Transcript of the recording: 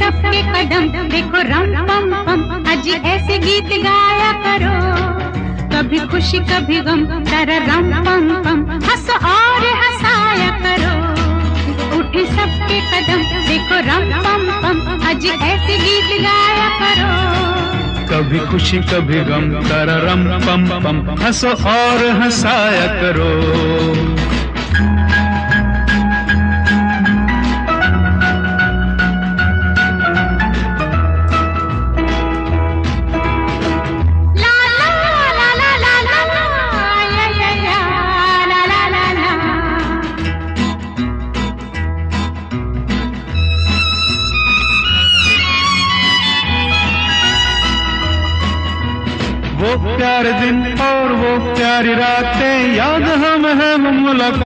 सबके कदम देखो रम पम पम, अजी ऐसे गीत गाया करो। कभी खुशी कभी गम तर रम पम पम, हंसो और हंसाया करो। उठे सबके कदम देखो रम पम पम, अजी ऐसे गीत गाया करो। कभी खुशी कभी गम तर रम पम पम, हंसो और हंसाया करो। वो प्यारे दिन और वो प्यारी रातें याद हमें है मुलाकात।